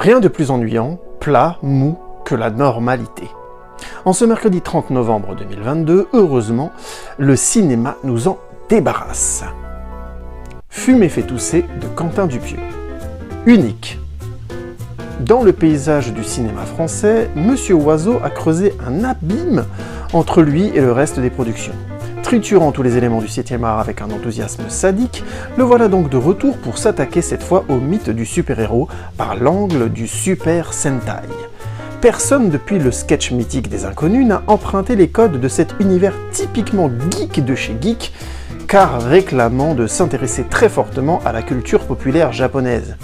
Rien de plus ennuyant, plat, mou que la normalité. En ce mercredi 30 novembre 2022, heureusement, le cinéma nous en débarrasse. Fumer fait tousser de Quentin Dupieux. Unique. Dans le paysage du cinéma français, Monsieur Oiseau a creusé un abîme entre lui et le reste des productions. Triturant tous les éléments du 7e art avec un enthousiasme sadique, le voilà donc de retour pour s'attaquer cette fois au mythe du super-héros par l'angle du Super Sentai. Personne depuis le sketch mythique des Inconnus n'a emprunté les codes de cet univers typiquement geek de chez Geek, car réclamant de s'intéresser très fortement à la culture populaire japonaise.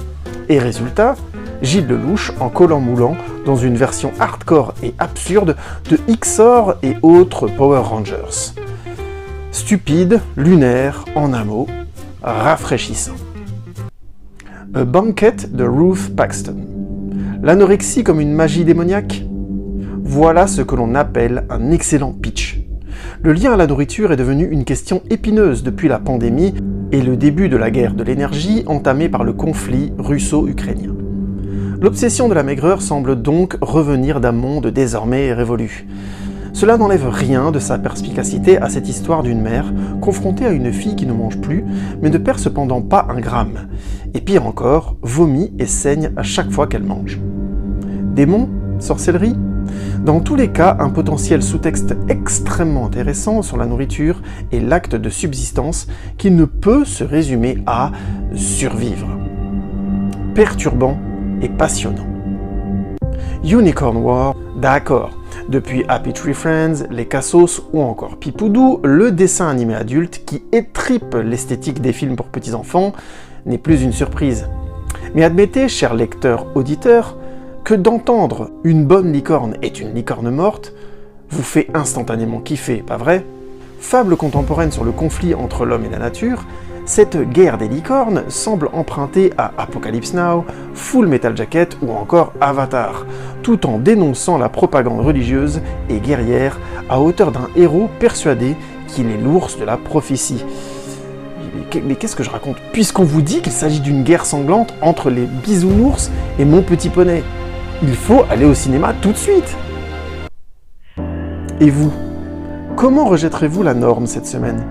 Et résultat, Gilles Lelouch en collant-moulant dans une version hardcore et absurde de XOR et autres Power Rangers. Stupide, lunaire, en un mot, rafraîchissant. A Banquet de Ruth Paxton. L'anorexie comme une magie démoniaque? Voilà ce que l'on appelle un excellent pitch. Le lien à la nourriture est devenu une question épineuse depuis la pandémie et le début de la guerre de l'énergie entamée par le conflit russo-ukrainien. L'obsession de la maigreur semble donc revenir d'un monde désormais révolu. Cela n'enlève rien de sa perspicacité à cette histoire d'une mère confrontée à une fille qui ne mange plus, mais ne perd cependant pas un gramme, et pire encore, vomit et saigne à chaque fois qu'elle mange. Démon? Sorcellerie? Dans tous les cas, un potentiel sous-texte extrêmement intéressant sur la nourriture et l'acte de subsistance qui ne peut se résumer à survivre. Perturbant et passionnant. Unicorn War, d'accord. Depuis Happy Tree Friends, les Cassos ou encore Pipoudou, le dessin animé adulte qui étripe l'esthétique des films pour petits-enfants n'est plus une surprise. Mais admettez, chers lecteurs auditeurs, que d'entendre « une bonne licorne est une licorne morte » vous fait instantanément kiffer, pas vrai? Fable contemporaine sur le conflit entre l'homme et la nature, cette guerre des licornes semble empruntée à Apocalypse Now, Full Metal Jacket ou encore Avatar, tout en dénonçant la propagande religieuse et guerrière à hauteur d'un héros persuadé qu'il est l'ours de la prophétie. Mais qu'est-ce que je raconte? Puisqu'on vous dit qu'il s'agit d'une guerre sanglante entre les bisounours et Mon Petit Poney. Il faut aller au cinéma tout de suite. Et vous, comment rejetterez-vous la norme cette semaine?